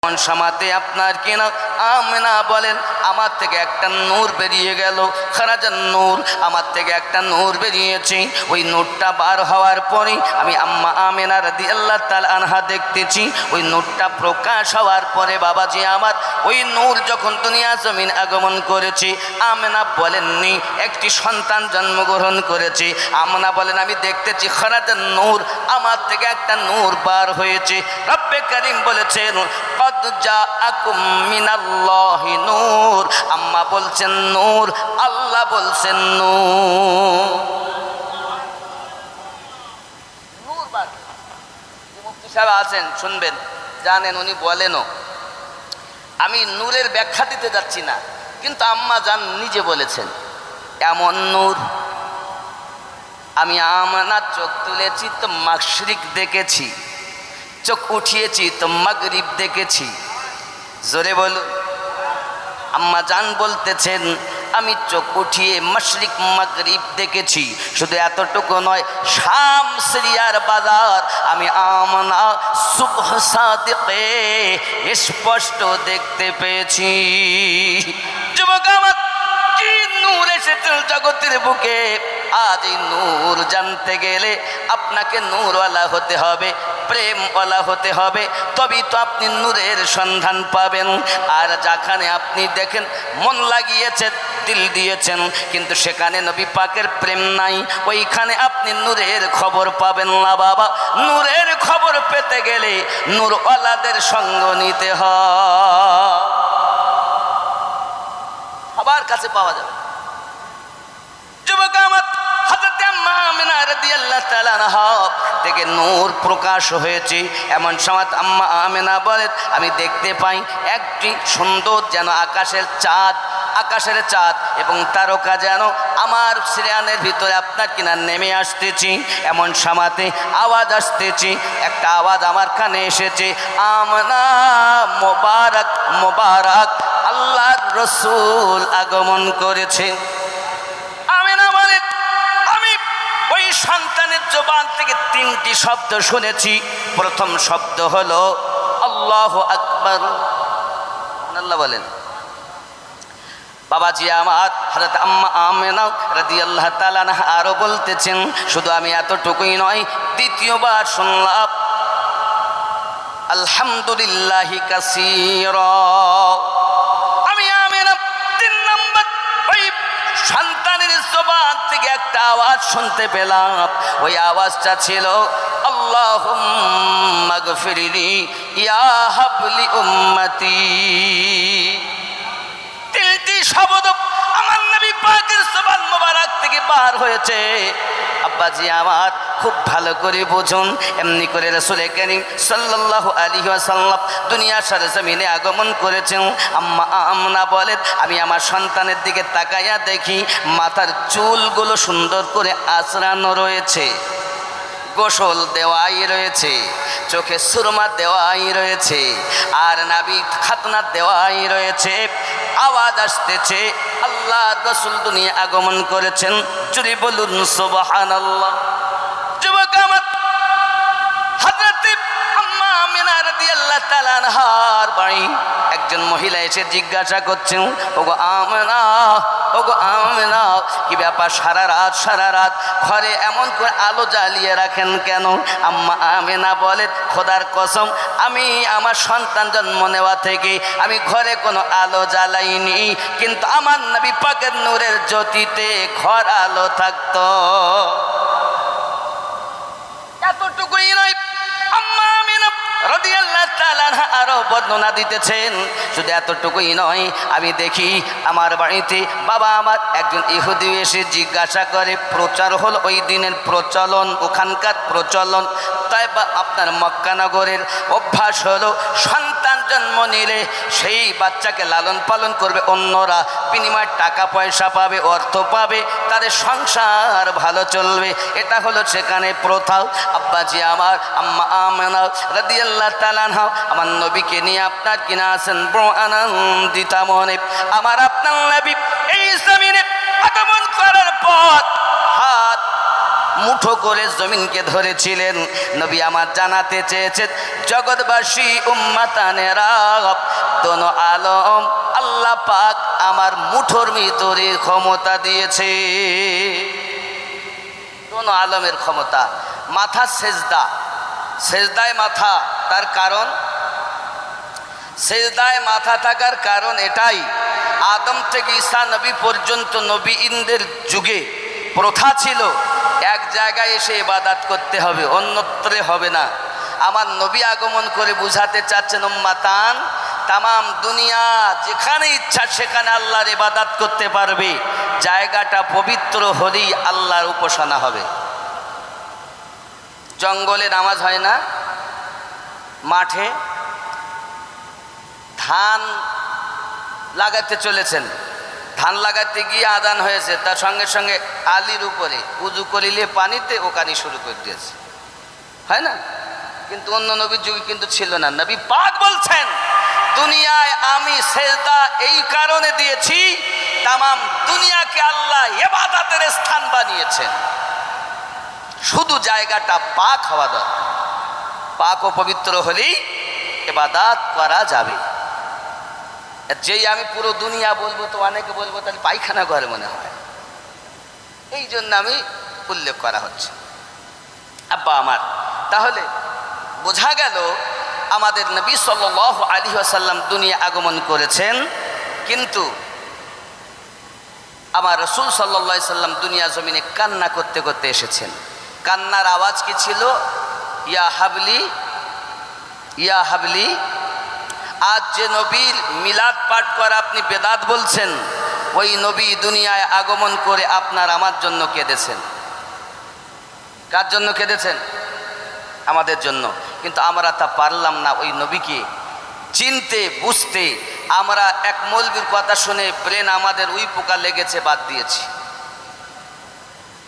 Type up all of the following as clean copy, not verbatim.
সামাতে আপনার কিনা আমেনা বলেন আমার থেকে একটা নূর বেরিয়ে গেল, খারাজান নূর, আমার থেকে একটা নূর বেরিয়েছে। ওই নূরটা বার হওয়ার পরে আমি আম্মা আমেনা রাদিয়াল্লাহু তাআলা আনহা দেখতেছি। ওই নূরটা প্রকাশ হওয়ার পরে বাবাজি আমার ওই নূর যখন দুনিয়া জমিন আগমন করেছে, আমেনা বলেননি একটি সন্তান জন্মগ্রহণ করেছে। আমেনা বলেন আমি দেখতেছি খারাজান নূর, আমার থেকে একটা নূর বার হয়েছে। রব্বে কারীম বলেছেন কদ জাআকুম মিনাল্লাহি নূর, আম্মা বলছেন নূর, আল্লাহ বলছেন নূর। নূর বার মুফতি সাহেব আছেন, শুনবেন, জানেন, উনি বলেনও। আমি নূরের ব্যাখ্যা দিতে যাচ্ছি না, কিন্তু আম্মা জান নিজে বলেছেন এমন নূর আমি আমানা চোখ তুলেছি তো মাশরিক দেখেছি, চোখ উঠিয়েছি তো মাগরিব দেখেছি। জোরে বলুন। আম্মা জান বলতেছেন আমি চোখ উঠিয়ে মাশরিক মাগরিব দেখেছি। শুধু এতটুকু নয়, শাম সিরিয়ার বাজার আমি আমানা সুবহ সাদিকে স্পষ্ট দেখতে পেয়েছি। যুবক আমার, কি নূর এসেছে জগতের বুকে। আজ এই নূর জানতে গেলে আপনাকে নূরওয়ালা হতে হবে, প্রেমওয়ালা হতে হবে, তবেই তো আপনি নূরের সন্ধান পাবেন। আর যেখানে আপনি দেখেন মন লাগিয়েছেন, দিল দিয়েছেন, কিন্তু সেখানে নবী পাকের প্রেম নাই, ওইখানে আপনি নূরের খবর পাবেন না বাবা। নূরের খবর পেতে গেলে নূরওয়ালাদের সঙ্গ নিতে হয়, সবার কাছে পাওয়া যাবে। যুবক আমার, হযরত আম্মা আমিনা রাদিয়াল্লাহু তাআলা আনহা থেকে নূর প্রকাশ হয়েছে। এমন সময় আম্মা আমিনা বলেন আমি দেখতে পাই একটি সুন্দর যেন আকাশের চাঁদ এবং তারকা যেন আমার সিরিয়ানের ভিতরে আপনার কিনা নেমে আসতেছি। এমন সময়তে আওয়াজ আসতেছি, একটা আওয়াজ আমার কানে এসেছে, আমিনা মোবারক মোবারক, আল্লাহর রাসূল আগমন করেছে। ওই সন্তানের জবান থেকে তিনটি শব্দ শুনেছি। প্রথম শব্দ হলো আল্লাহু আকবার। আল্লাহ বলেন। বাবাজি আমার, হযরত আম্মা আমিনা রাদিয়াল্লাহু তাআলা আনহা আরো বলতেছেন শুধু আমি এতটুকুই নয়, দ্বিতীয়বার শুনলাম আলহামদুলিল্লাহি কাসীরা। আমি আমিনা তিন নম্বর ওই সন্তানের জবান থেকে একটা আওয়াজ শুনতে পেলাম। ওই আওয়াজটা ছিল আল্লাহুম্মা গফিরলি ইয়া হাবলি উম্মতি। তিনটি শব্দ আমার নবী পাকের জবান মোবারক থেকে বার হয়েছে। আব্বাজি আমার, খুব ভালো করে বুঝুন, এমনি করে রাসূল কারীম সাল্লাল্লাহু আলাইহি ওয়াসাল্লাম দুনিয়ার সরজমিনে আগমন করেছেন। আম্মা আমিনা বলেন আমি আমার সন্তানের দিকে তাকাইয়া দেখি মাথার চুলগুলো সুন্দর করে আঁচড়ানো রয়েছে, গোসল দেওয়াই রয়েছে, চোখে সুরমা দেওয়াই রয়েছে, আর নাভি খাতনা দেওয়াই রয়েছে। আওয়াজ আসতেছে আল্লাহ রাসূল দুনিয়া আগমন করেছেন। জোরে বলুন সুবহানাল্লাহ। যুবক আমার, হযরত আম্মা আমিনা রাদিয়াল্লাহু তাআলা আনহার বাড়ি একজন মহিলা এসে জিজ্ঞাসা করছেন, ওগো আমিনা, ওগো আমিনা, কি ব্যাপার সারা রাত ঘরে এমন করে আলো জ্বালিয়ে রাখেন কেন? আম্মা আমিনা বলেন খোদার কসম, আমি আমার সন্তান জন্ম নেওয়া থেকে আমি ঘরে কোনো আলো জ্বালাইনি, কিন্তু আমার নবী পাকের নূরের জ্যোতিতে ঘর আলো থাকতো। এতটুকুই নয়, আম্মা আমিনা রাদিয়াল্লাহু তাআলা আনহা আরো বর্ণনা দিতেছেন। শুধু এতটুকুই নয়, আমি দেখি আমার বাড়িতে বাবা আমার একজন ইহুদি এসে জিজ্ঞাসা করে, প্রচার হল ওই দিনের প্রচলন, ওখানকার প্রচলন, তাই বা আপনার মক্কানগরের অভ্যাস হলো সন্তান জন্ম নিলে সেই বাচ্চাকে লালন পালন করবে অন্যরা, বিনিময়ে টাকা পয়সা পাবে, অর্থ পাবে, তাদের সংসার ভালো চলবে। এটা হলো সেখানে প্রথা। আব্বাজি আমার, আম্মা আমিনা রাদিয়াল্লাহু তাআলা আনহা আমার নবীকে নিয়ে আপনার কিনা আছেন বড় আনন্দিত মনে। আমার আপনার নবী এই জমিনে আগমন করার পর হাত মুঠো করে জমিনকে ধরেছিলেন। নবী আমার জানাতে চেয়েছেন জগৎবাসী উম্মাতানেরা, দোনো আলম আল্লাহ পাক আমার মুঠোর ভিতরে ক্ষমতা দিয়েছে। দোনো আলমের ক্ষমতা। মাথা সেজদা, সেজদায় মাথা, তার কারণ সেজদায় মাথা থাকার কারণ এটাই, আদম থেকে ঈসা নবী পর্যন্ত নবীদের যুগে প্রথা ছিল এক জায়গায় এসে ইবাদত করতে হবে, অন্যত্রে হবে না। আমার নবী আগমন করে বুঝাতে চাচ্ছেন উম্মাতান, তামাম দুনিয়া যেখানে ইচ্ছা সেখানে আল্লাহর ইবাদত করতে পারবে, জায়গাটা পবিত্র হলেই আল্লাহর উপাসনা হবে। জঙ্গলে নামাজ হয় না, মাঠে ধান লাগাতে চলেছেন, ধান লাগাতে গিয়ে আজান হয়েছে, তার সঙ্গে সঙ্গে আলির উপরে উজু করিলে পানিতে ওখানে শুরু করে দিয়েছে, হয় না? কিন্তু অন্য নবীর যুগে কিন্তু ছিল না। নবী পাক বলছেন দুনিয়ায় আমি সেজদা এই কারণে দিয়েছি, তামাম দুনিয়াকে আল্লাহ ইবাদতের স্থান বানিয়েছেন, শুধু জায়গাটা পাক হওয়া দরকার। পাক ও পবিত্র হলেই ইবাদত করা যাবে। যেই আমি পুরো দুনিয়া বলবো তো অনেকে বলবো তাহলে পায়খানা ঘরে মনে হয়, এই জন্য আমি উল্লেখ করা হচ্ছে। আব্বা আমার, তাহলে বোঝা গেল আমাদের নবী সাল্লাল্লাহু আলাইহি ওয়াসাল্লাম দুনিয়া আগমন করেছেন, কিন্তু আমার রাসূল সাল্লাল্লাহু আলাইহি সাল্লাম দুনিয়া জমিনে কান্না করতে করতে এসেছেন। কান্নার আওয়াজ কি ছিল? ইয়া হাবলি ইয়া হাবলি। আজ যে নবীর মিলাদ পাঠ করা আপনি বেদাত বলছেন, ওই নবী দুনিয়ায় আগমন করে আপনার আমার জন্য কেঁদেছেন। কার জন্য কেঁদেছেন? আমাদের জন্য। কিন্তু আমরা তা পারলাম না ওই নবীকে চিনতে বুঝতে। আমরা এক মৌলবীর কথা শুনে ব্রেন আমাদের উই পোকা লেগেছে, বাদ দিয়েছি।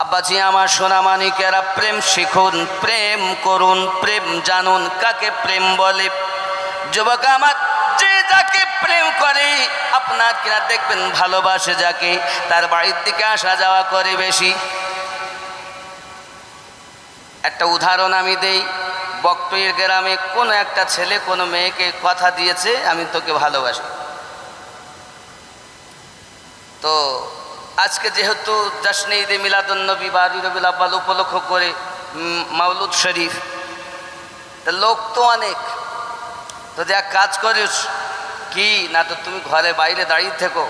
আব্বাজি আমার সোনামানিকেরা, প্রেম শিখুন, প্রেম করুন, প্রেম জানুন কাকে প্রেম বলে। যুবক আমার, যে যাকে প্রেম করে আপনার কিনা দেখবেন ভালোবাসে যাকে, তার বাড়ির দিকে আসা যাওয়া করে বেশি। একটা উদাহরণ আমি দেই। বকটইয়ের গ্রামে কোনো একটা ছেলে কোনো মেয়েকে কথা দিয়েছে আমি তোকে ভালোবাসি। তো আজকে যেহেতু জশ্নে ঈদে মিলাদুন্নবী বা রবিউল আউয়াল উপলক্ষ করে মাওলুদ শরীফ, তা লোক তো অনেক, তো যে এক কাজ করিস কি না, তো তুমি ঘরে বাইরে দাঁড়িয়ে থেকো।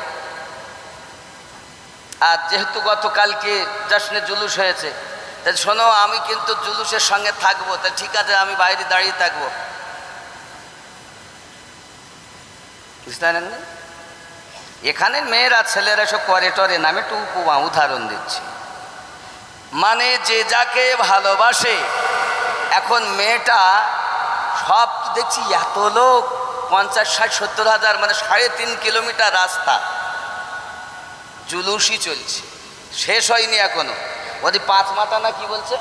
আর যেহেতু গতকালকে জশ্নে জুলুস হয়েছে, তা শোনো আমি কিন্তু জুলুসের সঙ্গে থাকবো, তা ঠিক আছে আমি বাইরে দাঁড়িয়ে থাকবো, বুঝতে পারেন? এখানে মেয়েরা ছেলেরা সব করে টরে নামে একটু উপমা উদাহরণ দিচ্ছি। মানে যে যাকে ভালোবাসে, এখন মেয়েটা সব দেখছি এত লোক, 50, 60, 70 হাজার, মানে 3.5 কিলোমিটার রাস্তা জুলুসই চলছে, শেষ হয়নি এখনো। ওদি 5 মাথা না কি বলছে,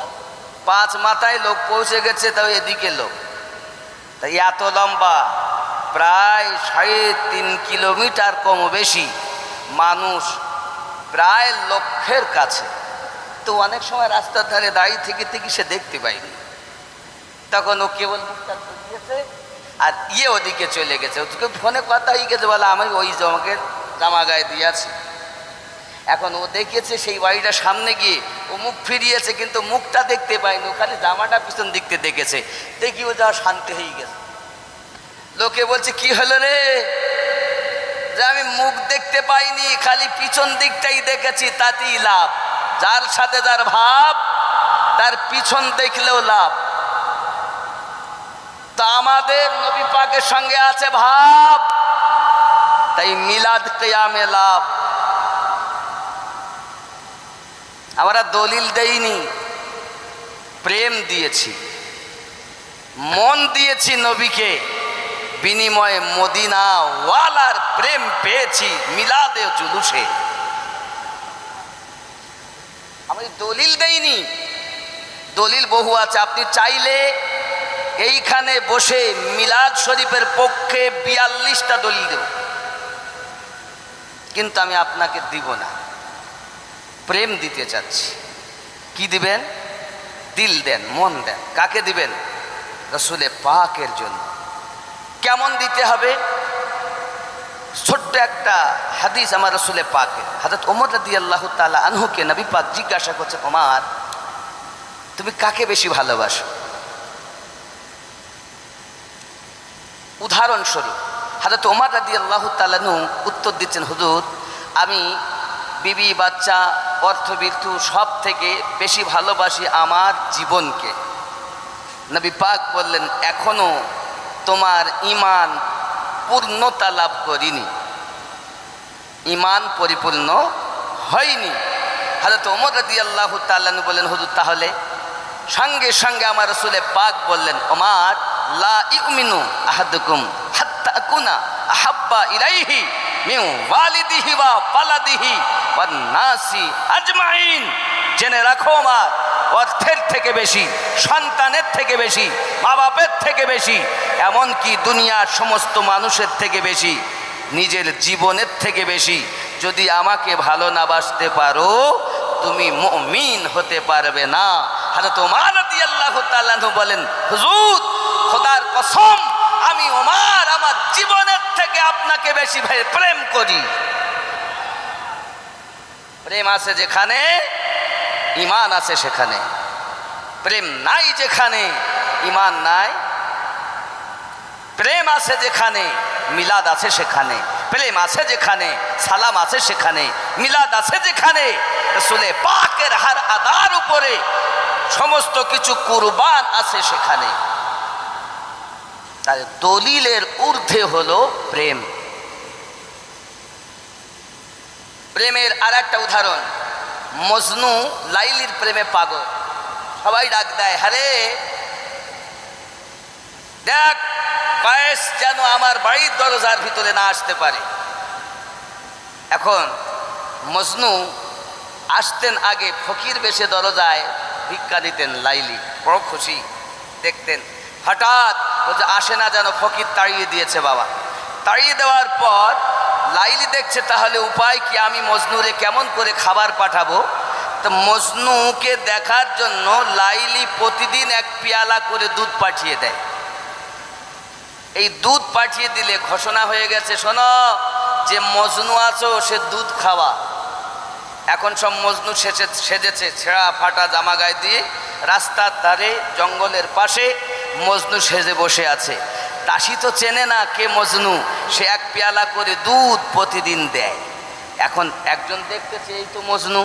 5 মাথায় লোক পৌঁছে গেছে, তাও এদিকে লোক। তাই এত লম্বা, প্রায় 3.5 কিলোমিটার কম বেশি মানুষ, প্রায় লক্ষের কাছে। তো অনেক সময় রাস্তার ধারে দাঁড়িয়ে থেকে থেকে সে দেখতে পাইনি, তখন ও কেবল মুখটা দিয়েছে আর ওদিকে চলে গেছে। ওকে ফোনে কথা হয়ে গেছে, বলে আমি ওই আমাকে জামা গায়ে দিয়েছি। এখন ও দেখেছে সেই বাড়িটার সামনে গিয়ে ও মুখ ফিরিয়েছে, কিন্তু মুখটা দেখতে পায়নি, ও খালি জামাটা পিছন দিকতে দেখেছে। দেখি ও যাওয়া শান্তি হয়ে গেছে। লোকে বলছে কি হলো রে, যে আমি মুখ দেখতে পাইনি, খালি পিছন দিকটাই দেখেছি, তাতেই লাভ। যার সাথে যার ভাব, তার পিছন দেখলেও লাভ। তা আমাদের নবী পাকের সঙ্গে আছে ভাব, তাই মিলাদ কিয়ামে লাভ। আমরা দলিল দেইনি, প্রেম দিয়েছি, মন দিয়েছি নবীকে, বিনিময়ে মদিনা ওয়ালার প্রেম পেয়েছি মিলাদে জুলুসে। আমি দলিল দেইনি, দলিল বহু আছে। আপনি চাইলে এইখানে বসে মিলাদ শরীফের পক্ষে 42টা দলিল দেব, কিন্তু আমি আপনাকে দিব না। প্রেম দিতে চাচ্ছি। কি দিবেন? দিল দেন, মন দেন। কাকে দিবেন? রাসূলে পাকের জন্য। কেমন দিতে হবে? ছোট্ট একটা হাদিস আমার রাসূলে পাকের। হযরত ওমর রাদিয়াল্লাহু তাআলা আনহুকে নবী পাক জিজ্ঞাসা করছে, ওমর তুমি কাকে বেশি ভালোবাসো? উদাহরণস্বরূপ হযরত ওমর রাদিয়াল্লাহু তাআলা আনহু উত্তর দিচ্ছেন, হুজুর আমি বিবি বাচ্চা অর্থবৃত্ত সব থেকে বেশি ভালোবাসি আমার জীবনকে। নবী পাক বললেন, এখনো তোমার ঈমান পূর্ণতা লাভ করিনি, ঈমান পরিপূর্ণ হয়নি। হযরত ওমর রাদিয়াল্লাহু তাআলা আনহু বললেন, হুজুর তাহলে? সঙ্গে সঙ্গে আমার রাসূলে পাক বললেন, ওমর লা ইউমিনু আহাদুকুম হাত্তা আকুনা আহাব্বা ইলাইহি মিন ওয়ালিদিহি ওয়া ওয়ালাদিহি ওয়ান নাসি আজমাইন। জেনে রাখো ওমর, অর্থের থেকে বেশি, সন্তানের থেকে বেশি, মা বাপের থেকে বেশি, এমনকি দুনিয়ার সমস্ত মানুষের থেকে বেশি, নিজের জীবনের থেকে বেশি যদি আমাকে ভালো না বাসতে পারো তুমি মুমিন হতে পারবে না। হযরত ওমর রাদিয়াল্লাহু তাআলা আনহু বলেন, হুজুর খোদার কসম আমি ওমর আমার জীবনের থেকে আপনাকে বেশি প্রেম করি। প্রেম আছে যেখানে ঈমান আছে সেখানে, প্রেম নাই যেখানে ঈমান নাই। প্রেম আছে যেখানে মিলাদ আছে সেখানে, প্রেম আছে যেখানে সালাম আছে সেখানে, মিলাদ আছে যেখানে রাসূলে পাকের হার আদার উপরে সমস্ত কিছু কুরবান আছে সেখানে। তাই দলিলের ঊর্ধ্বে হলো প্রেম। প্রেমের আর একটা উদাহরণ, মজনু লাইলির প্রেমে পাগল। সবাই ডাক দেয়, হারে দেখ কয়েস যেন আমার বাড়ির দরজার ভিতরে না আসতে পারে। এখন মজনু আসতেন আগে ফকির বেশে দরজায় ভিক্ষা দিতেন, লাইলি বড় খুশি দেখতেন। হঠাৎ বলছে আসে না, যেন ফকির তাড়িয়ে দিয়েছে বাবা। তাড়িয়ে দেওয়ার পর লাইলি দেখছে তাহলে উপায় কি, আমি মজনুরে কেমন করে খাবার পাঠাবো। তো মজনুকে দেখার জন্য লাইলি প্রতিদিন এক পেয়ালা করে দুধ পাঠিয়ে দেয়। এই দুধ পাঠিয়ে দিলে ঘোষণা হয়ে গেছে, শোনো যে মজনু আছো সে দুধ খাওয়া। এখন সব মজনু সেজেছে, ছেঁড়া ফাটা জামা গায়ে দিয়ে রাস্তার ধারে জঙ্গলের পাশে মজনু সেজে বসে আছে। দাসী তো চেনে না কে মজনু, সে এক পেয়ালা করে দুধ প্রতিদিন দেয়। এখন একজন দেখতেছে এই তো মজনু,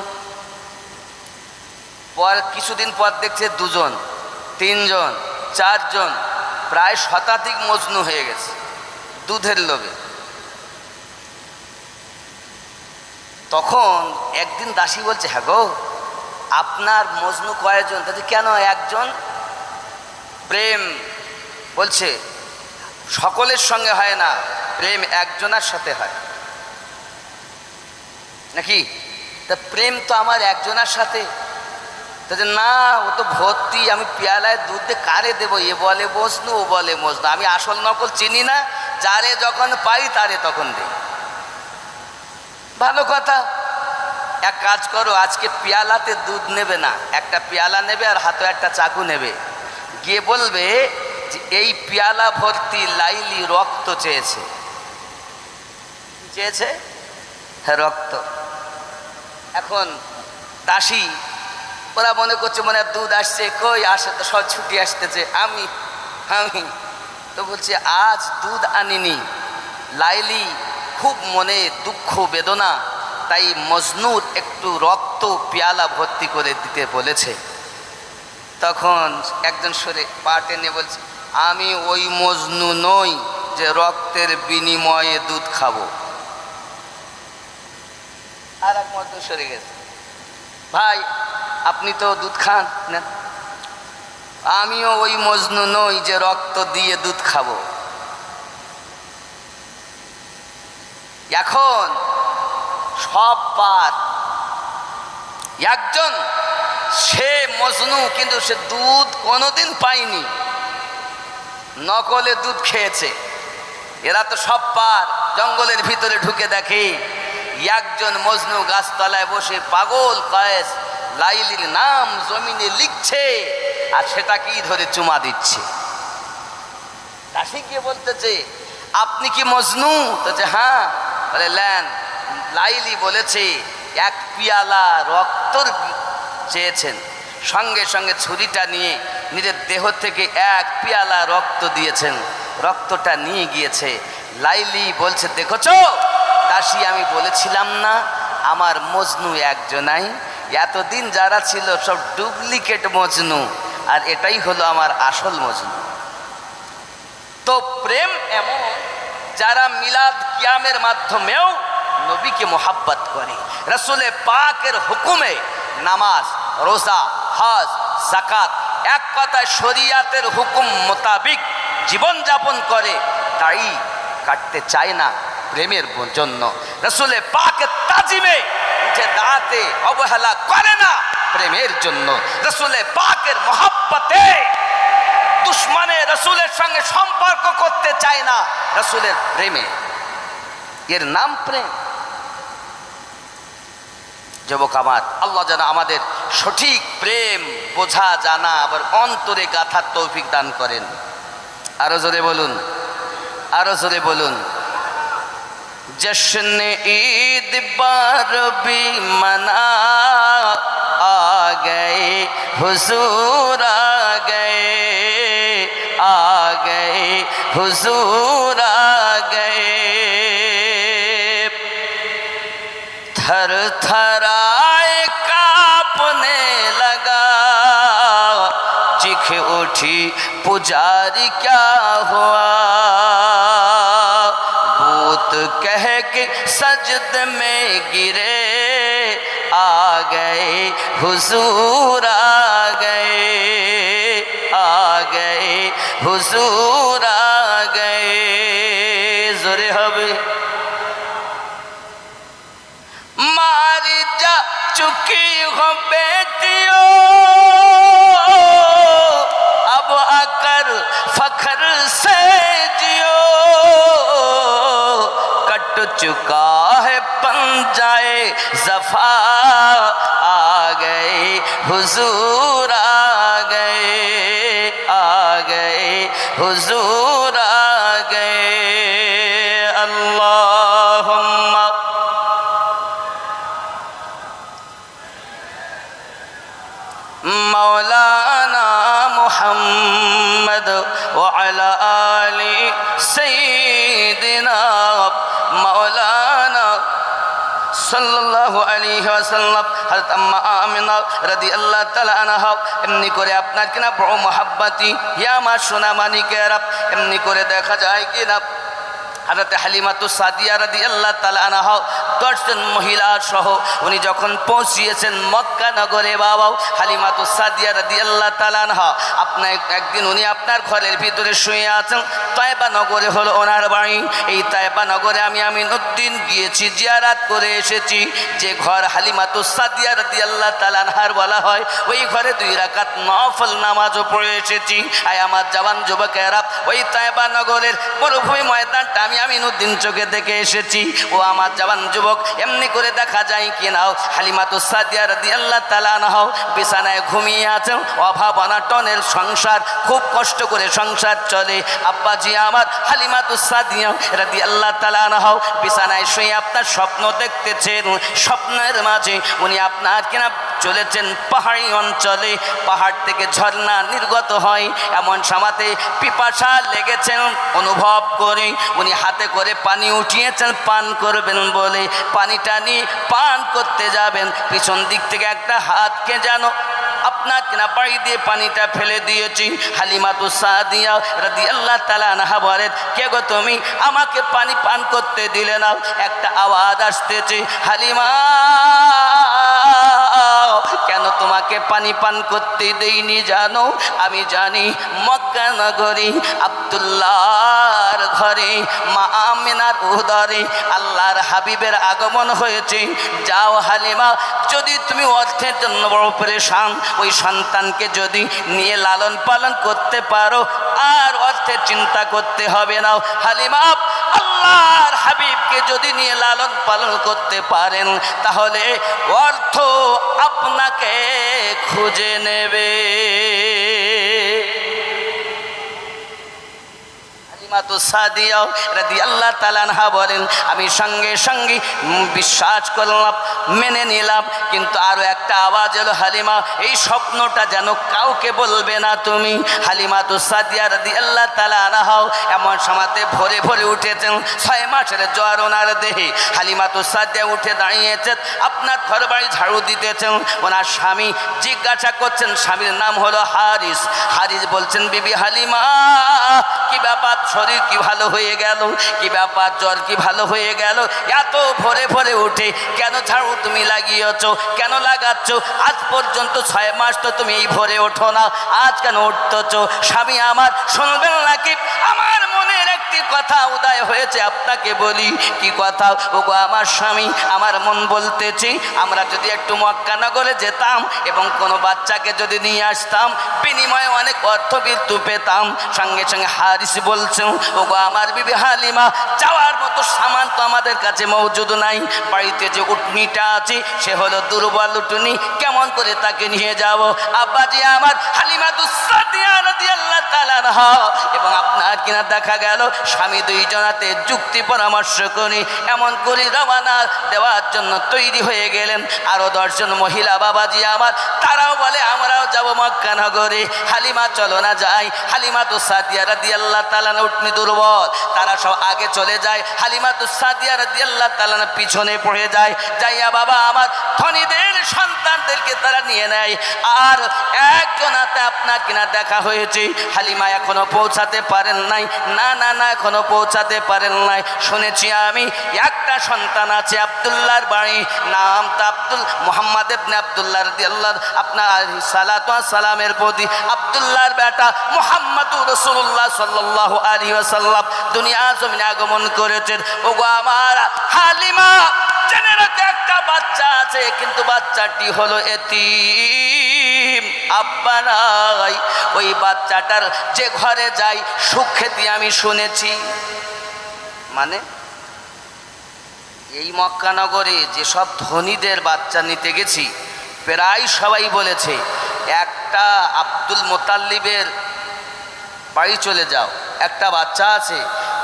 পর কিছুদিন পর দেখছে দুজন, তিনজন, চারজন, প্রায় শতাধিক মজনু হয়ে গেছে দুধের লোভে। তখন একদিন দাসী বলছে, হ্যাঁ গো আপনার মজনু কয়জন? তাতে কেন একজন? প্রেম বলছে সকলের সঙ্গে হয় না, প্রেম একজনের সাথে হয় নাকি? তা প্রেম তো আমার একজনের সাথে। তাতে না, ও তো ভর্তি, আমি পেয়ালায় দুধ দিয়ে কারে দেবো? এ বলে মজনু, ও বলে মজনু, আমি আসল নকল চিনি না, যারে যখন পাই তারে তখন দেই। ভালো কথা, এক কাজ করো, আজকে পেয়ালাতে দুধ নেবে না, একটা পেয়ালা নেবে আর হাতে একটা চাকু নেবে, গিয়ে বলবে যে এই পেয়ালা ভর্তি লাইলি রক্ত চেয়েছে। চেয়েছে? হ্যাঁ রক্ত। এখন দাসী ওরা মনে করছে মনে হয় দুধ আসছে, কই আসে তো সব ছুটি আসতেছে, আমি আমি তো বলছি আজ দুধ আনিনি। লাইলি খুব মনে দুঃখ বেদনা, তাই মজনুর একটু রক্ত পেয়ালা ভর্তি করে দিতে বলেছে। তখন একজন সরে পা টেনে বলছে, আমি ওই মজনু নই যে রক্তের বিনিময়ে দুধ খাবো। আর এক মজনু সরে গেছে, ভাই আপনি তো দুধ খান না, আমিও ওই মজনু নই যে রক্ত দিয়ে দুধ খাবো। এখন সব পার একজন, সে মজনু কিন্তু সে দুধ কোনোদিন পায়নি, নকলে দুধ খেয়েছে। এরা তো সব পার, জঙ্গলের ভিতরে ঢুকে দেখে একজন মজনু গাছতলায় বসে পাগল কয়েস লাইলির নাম জমিনে লিখছে। আর সেটাকেই ধরে চুমা দিচ্ছে। দাসী গিয়ে বলতেছে, আপনি কি মজনু? বলছে হ্যাঁ। বলে লেন, লাইলি বলেছে এক পিয়ালা রক্তর চেয়েছেন, সঙ্গে সঙ্গে ছুরিটা নিয়ে নিজের দেহ থেকে এক পিয়ালা রক্ত দিয়েছেন, রক্তটা নিয়ে গিয়েছে। লাইলি বলছে, দেখেছো দাসী, আমি বলেছিলাম না আমার মজনু একজনাই, এতদিন যারা ছিল সব ডুপ্লিকেট মজনু, আর এটাই হলো আমার আসল মজনু। তো প্রেম এমন, যারা মিলাদ কিয়ামের মাধ্যমেও নবীকে মোহাব্বত করে, রসুলে পাকের হুকুমে নামাজ, রোজা, হজ, যাকাত, এক কথায় শরিয়াতের হুকুম মোতাবিক জীবনযাপন করে, তাই কাটতে চায় না প্রেমের জন্য। রসুলে পাকের তাজিমে উঠে দাঁড়াতে অবহেলা করে না প্রেমের জন্য। রসুলে পাকের মোহাব্বতে দুশ্মনে রসুলের সঙ্গে সম্পর্ক করতে চায় না রসুলের প্রেমে। এর নাম প্রেম। যুবক আমার, আল্লাহ যেন আমাদের সঠিক প্রেম বোঝা, জানা, আবার অন্তরে গাথার তৌফিক দান করেন। আরো জোরে বলুন, আরো জোরে বলুন। जश्न ईद बारबी मना आ गए हुजूर आ गए, आ गए हुजूर आ गए। थर थराए कांपने लगा, चिख उठी पुजारी क्या हुआ, भूत कह के सजद में गिरे, आ गए हुजूर आ गए, आ गए हुजूर आ गए। जोरे হবে मारी जा चुकी हो बेटियों, अब आकर फखर से जियो, कट चुका है पंजाए ज़फ़ा, आ गए हुजूर आ गए, आ गए हुजूर आ गए। अल्लाहुम्मा मौलाना मुहम्मद व अला आलि सय्यिदिना मौलाना सल्लल्लाहु अलैहि वसल्लम। हज़रत अम्मा आमिना রাদিয়াল্লাহু তাআলা আনহা এমনি করে আপনার কিনা বড় মহাব্বতি, ইয়া মা সোনা মানিকেরা, এমনি করে দেখা যায় কিনা হযরত হালিমাতুস সাদিয়া রাদিয়াল্লাহু তাআলা আনহা 10 জন মহিলা সহ উনি যখন পৌঁছিয়েছেন মক্কা নগরে, বাবা হালিমাতুস সাদিয়া রাদিয়াল্লাহু তাআলা আনহা আপনার একদিন উনি আপনার ঘরের ভিতরে শুয়ে আছেন। তায়েবা নগরে হলো ওনার বাড়ি। এই তায়েবা নগরে আমি আমিনউদ্দিন গিয়েছি, জিয়ারত করে এসেছি। যে ঘর হালিমাতুস সাদিয়া রাদিয়াল্লাহু তাআলা আনহার বলা হয়, ওই ঘরে 2 রাকাত নফল নামাজও পড়ে এসেছি। আয় আমার জওয়ান যুবকেরা, ওই তায়েবা নগরের মরুভূমি ময়দানটা আমি আমিনউদ্দিন চোখে দেখে এসেছি। ও আমার জওয়ান যুবক, এমনি করে দেখা যায় কিনা হালিমাতুস সাদিয়া রাদিয়াল্লাহু তাআলা আনহা বিছানায় ঘুমিয়ে আছেন। অভাব অনাটনের সংসার, খুব কষ্ট করে সংসার চলে। আব্বাজি আমার হালিমাতুস সাদিয়া রাদিয়াল্লাহু তাআলা আনহা বিছানায় শুয়ে আপনার স্বপ্ন দেখতেছেন। স্বপ্নের মাঝে উনি আপনার কিনা চলেছেন পাহাড়ি অঞ্চলে, পাহাড় থেকে ঝর্ণা নির্গত হয়। এমন সময়তে পিপাসা লেগেছেন অনুভব করে উনি হাতে করে পানি উঠিয়েছেন পান করবেন বলে। পানিটা নিয়ে পান করতে যাবেন, পিছন দিক থেকে একটা হাতকে যেন আপনার কিনা বাড়ি দিয়ে পানিটা ফেলে দিয়েছি। হালিমাতুস সাদিয়া রাদিয়াল্লাহু তাআলা আনহা বলেন, কে গো তুমি, আমাকে পানি পান করতে দিলে না? একটা আওয়াজ আসতেছে, হালিমা কেন তোমাকে পানি পান করতে দেইনি জানো? আমি জানি মক্কা নগরী আব্দুল্লাহর ঘরে মা আমিনার উদরে আল্লাহর হাবিবের আগমন হয়েছে। যাও হালিমা, যদি তুমি অর্থের জন্য বড় পরেশান, ওই সন্তানকে যদি নিয়ে লালন পালন করতে পারো, আর অর্থের চিন্তা করতে হবে না। হালিমা আল্লাহর হাবিবকে যদি নিয়ে লালন পালন করতে পারেন তাহলে অর্থ আপনাকে খুঁজে নেবে। সাদিয়া রাদিয়াল্লাহু তাআলা আনহা বলেন, আমি সঙ্গে সঙ্গে বিশ্বাস করলাম, মেনে নিলাম, কিন্তু আরো একটা আওয়াজ এলো, হালিমা এই স্বপ্নটা যেন কাউকে বলবে না তুমি। হালিমাতু সাদিয়া রাদিয়াল্লাহু তাআলা আনহা এমন সময়তে ভোরে ভোরে উঠেছেন, 6 মাসের জ্বর ওনার দেহে। হালিমাতু সাদিয়া উঠে দাঁড়িয়েছেন, আপনার ঘর বাড়ি ঝাড়ু দিতেছেন। ওনার স্বামী জিজ্ঞাসা করছেন, স্বামীর নাম হলো হারিস। হারিস বলছেন, বিবি হালিমা কি ব্যাপার, শরীর কি ভালো হয়ে গেল, কি ব্যাপার জ্বর কি ভালো হয়ে গেল, এত ভোরে ভোরে উঠে কেন ঝাড়ু তুমি লাগিয়েছ, কেন লাগাচ্ছ? আজ পর্যন্ত 6 মাস তো তুমি এই ভোরে ওঠো না, আজ কেন উঠতেছ? স্বামী আমার, শুনবেন নাকি? আমার মনের একটি কথা উদয় হয়েছে, আপনাকে বলি। কি কথা? ওগো আমার স্বামী, আমার মন বলতেছি আমরা যদি একটু মক্কা নগরে যেতাম এবং কোনো বাচ্চাকে যদি নিয়ে আসতাম, বিনিময়ে অনেক অর্থ বৃত্তি পেতাম। সঙ্গে সঙ্গে হারিস বলছেন, ওগো আমার বিবি হালিমা, যাওয়ার মতো সামান তো আমাদের কাছে মজুদ নাই। বাড়িতে যে উটনিটা আছে সে হলো দুর্বল উটনি, কেমন করে তাকে নিয়ে যাব? আব্বাজি আমার, হালিমাতু সাদিয়া রাদিয়াল্লাহু তাআলা আনহা এবং আপনার কিনা দেখা গেল স্বামী দুইজনাতে যুক্তি পরামর্শ করে এমন করে রওনা দেওয়ার জন্য তৈরি হয়ে গেলেন। আরো 10 জন মহিলা বাবাজি আমার, তারাও বলে আমরাও যাব মক্কা নগরে। হালিমা চলো না যাই। হালিমাতু সাদিয়া রাদিয়াল্লাহু তাআলা উটনি দুর্বল, তারা সব আগে চলে যায়, হালিমাতু সাদিয়া রাদিয়াল্লাহু তাআলা পিছনে পড়ে যায়। যাইয়া বাবা আমার ধনীদের সন্তানদেরকে তারা নিয়ে নেয়। আর একজনাতে আপনার কিনা দেখা হয়েছে, হালিমা এখনো পৌঁছাতে পারেন নাই। না না না, এখনো পৌঁছাতে পারেন নাই। শুনেছি আমি একটা সন্তান আছে, আব্দুল্লাহর বাড়ি, নাম তা আব্দুল মুহাম্মদ ইবনে আব্দুল্লাহ রাদিয়াল্লাহু আপনার সালাতু ওয়াস সালামের প্রতি আব্দুল্লাহর বেটা মুহাম্মদুর রাসূলুল্লাহ সাল্লাল্লাহু আলাইহি ওয়াসাল্লাম দুনিয়া জমিনে আগমন করেছেন। ওগো আমার হালিমা, জেনে রাখো একটা বাচ্চা আছে, কিন্তু বাচ্চাটি হলো এতিম, আব্বা নাই। ওই বাচ্চাটার যে ঘরে যাই সুখ খেতে আমি শুনেছি। মানে এই মক্কা নগরে যেসব ধনীদের বাচ্চা নিতে গেছি, প্রায় সবাই বলেছে একটা আব্দুল মোতাল্লিবের বাড়ি চলে যাও, একটা বাচ্চা আছে,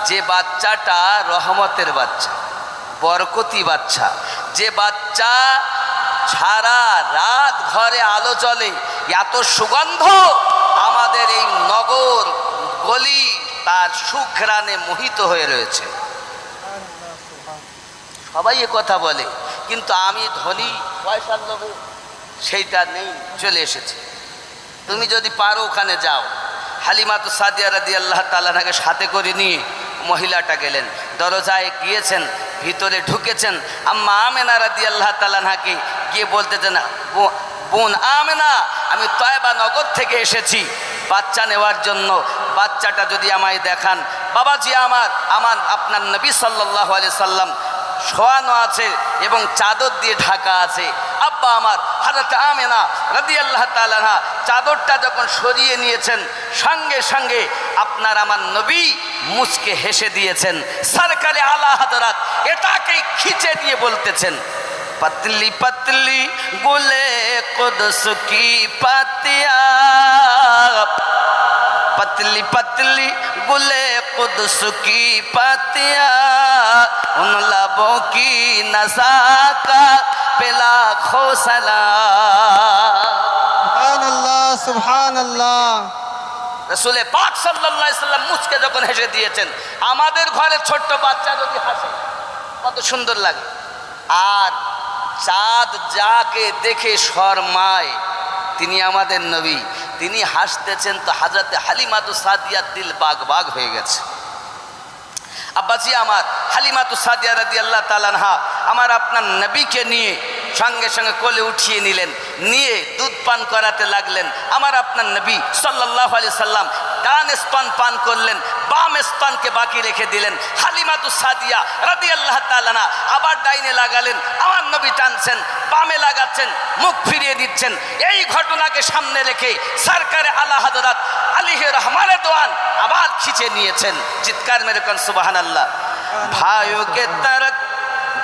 যে বাচ্চাটা রহমতের বাচ্চা, বরকতি বাচ্চা, যে বাচ্চা সারা রাত ঘরে আলো জ্বলে, এত সুগন্ধ আমাদের এই নগর গলি তার সুঘ্রাণে মোহিত হয়ে রয়েছে। সবাই এ কথা বলে, কিন্তু আমি ধনী পয়সার লোভে সেইটা নেই, চলে এসেছে। তুমি যদি পারো ওখানে যাও। হালিমাতু সাদিয়া রাদিয়াল্লাহু তাআলা আনহাকে সাথে করে নিয়ে মহিলাটা গেলেন, দরজায় গিয়েছেন, ভিতরে ঢুকেছেন। আম্মা আমেনা রাদিয়াল্লাহু তাআলা আনহাকে গিয়ে বলতেছেন, বোন আমেনা, আমি তয়বা নগর থেকে এসেছি বাচ্চা নেওয়ার জন্য, বাচ্চাটা যদি আমায় দেখান। বাবাজি আমার, আপনার নবী সাল্লাল্লাহু আলাইহি সাল্লাম শোয়ানো আছে এবং চাদর দিয়ে ঢাকা আছে। আব্বা আমার হযরত আমেনা রাদিয়াল্লাহু তাআলা আনহা চাদরটা যখন সরিয়ে নিয়েছেন, সঙ্গে সঙ্গে আপনার আমার নবী মুচকে হেসে দিয়েছেন। সরকারে আলা হযরত এটাকে খিচে দিয়ে বলতেছেন, पतली पतली गुले कुद्स की पतिया, पतली पतली गुले कुद्स की पतिया, उन लबों की नज़ाकत पे लाखों सलाम। সুবহানাল্লাহ সুবহানাল্লাহ। রাসূল পাক সাল্লাল্লাহু আলাইহি সাল্লাম মুচকে যখন হেসে দিয়েছেন, আমাদের ঘরে ছোট্ট বাচ্চা যদি হাসে কত সুন্দর লাগে। আর চাঁদ যাকে দেখে শর্মায় তিনি আমাদের নবী, তিনি হাসতেছেন, তো হযরতে হালিমাতু সাদিয়ার দিল বাগ বাগ হয়ে গেছে। আব্বাজি আমার, হালিমাতু সাদিয়া রাদিয়াল্লাহু তাআলা আনহা আমার আপনার নবীকে নিয়ে সঙ্গে সঙ্গে কোলে উঠিয়ে নিলেন, নিয়ে দুধ পান করাতে লাগলেন। আমার আপনার নবী সাল্লাল্লাহু আলাইহি সাল্লাম ডান স্তন পান করলেন, বাম স্তনকে বাকি রেখে দিলেন। হালিমাতু সাদিয়া রাদিয়াল্লাহু তাআলা আনহা আবার ডাইনে লাগালেন, আমার নবী টানছেন, বামে লাগাচ্ছেন, মুখ ফিরিয়ে দিচ্ছেন। এই ঘটনাকে সামনে রেখে সরকারে আলা হযরত আলী রহমানে দোয়ান আবার খিচে নিয়েছেন। চিৎকার মেরে কোন সুবহানাল্লাহ। भाइयों के तर्क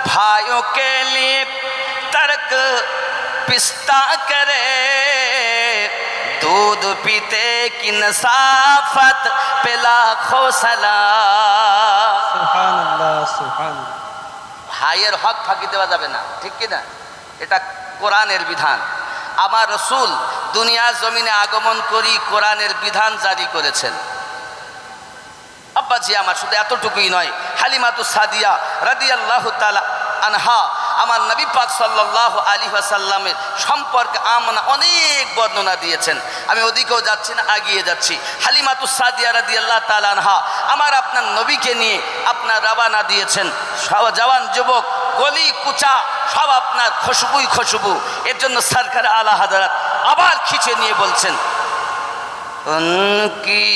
भाइयों के लिए तर्क पिस्ता करे, दूध पीते की नसाफत पे लाखों सलाम। সুবহানাল্লাহ সুবহানাল্লাহ। ভাইয়ের হক ফাঁকি দেওয়া যাবে না, ঠিক কি না? এটা কোরআনের বিধান। আমার রসুল দুনিয়ার জমিনে আগমন করি কোরআনের বিধান জারি করেছেন। আব্বাজি আমার শুধু এতটুকুই নয়, হালিমাতু সাদিয়া রাদিয়াল্লাহু তাআলা আনহা আমার নবী পাক সাল্লাল্লাহু আলাইহি ওয়াসাল্লামের সম্পর্কে অনেক বর্ণনা দিয়েছেন। আমি ওদিকেও যাচ্ছি না, আগিয়ে যাচ্ছি। হালিমাতু সাদিয়া রাদিয়াল্লাহু তাআলা আনহা আমার আপনার নবীকে নিয়ে আপনার রওনা দিয়েছেন। সব জওয়ান যুবক গলি কুচা সব আপনার খুশবুই খুশবু। এর জন্য সরকার আলা হযরত আবার খিচে নিয়ে বলছেন, उनकी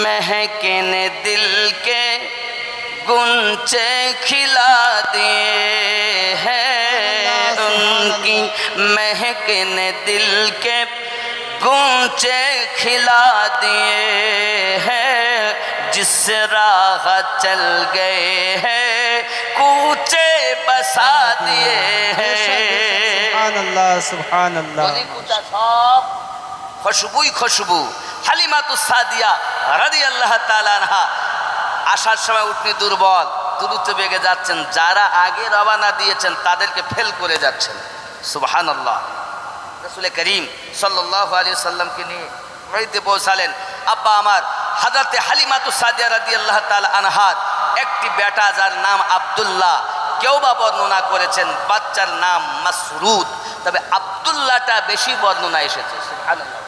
महके ने दिल के गुंचे खिला दिए हैं, उनकी महक ने दिल के गुंचे खिला दिए हैं, जिस राह चल गए हैं कूचे बसा दिए हैं। সুবহানাল্লাহ সুবহানাল্লাহ। সব খুশবুই খুশবু। হালিমাতু সাদিয়া রাদিয়াল্লাহু তাআলা আনহা আসার সময় উটনি দুর্বল, দ্রুত বেগে যাচ্ছেন, যারা আগে রওনা দিয়েছেন তাদেরকে ফেল করে যাচ্ছেন। সুবহানাল্লাহ। রাসূল করিম সাল্লাল্লাহু আলাইহি ওয়াসাল্লামকে নিয়ে বাড়িতে পৌঁছালেন। আব্বা আমার হযরতে হালিমাতু সাদিয়া রাদিয়াল্লাহু তাআলা আনহার একটি বেটা যার নাম আব্দুল্লাহ, কেউ বা বর্ণনা করেছেন বাচ্চার নাম মাসরুদ, তবে আব্দুল্লাহটা বেশি বর্ণনা এসেছে। সুবহানাল্লাহ।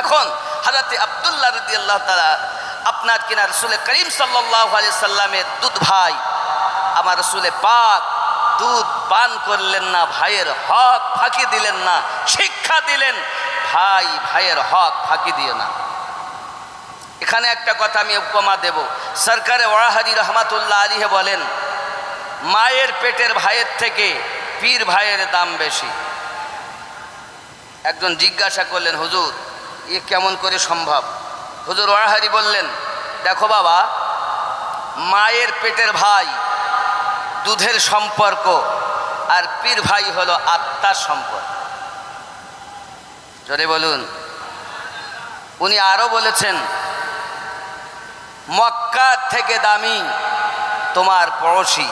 এখন হযরতে আব্দুল্লাহ রাদিয়াল্লাহু তাআলা আপনার কিনা রাসূল করিম সাল্লাল্লাহু আলাইহি সাল্লামের দুধ ভাই, আমার রাসূল পাক দুধ পান করলেন না, ভাইয়ের হক ফাঁকি দিলেন না, শিক্ষা দিলেন ভাই ভাইয়ের হক ফাঁকি দিও না। এখানে একটা কথা আমি উপমা দেব। সরকারে ওয়াহাদি রহমাতুল্লাহ আলাইহি বলেন, মায়ের পেটের ভাইয়ের থেকে পীর ভাইয়ের দাম বেশি। একজন জিজ্ঞাসা করলেন, হুজুর এ কেমন করে সম্ভব? হুজুর ওয়াহাদি বললেন, দেখো বাবা, মায়ের পেটের ভাই দুধের সম্পর্ক, আর পীর ভাই হলো আত্মার সম্পর্ক। জোরে বলুন। উনি আরো বলেছেন, মক্কা থেকে দামি তোমার পড়োশি।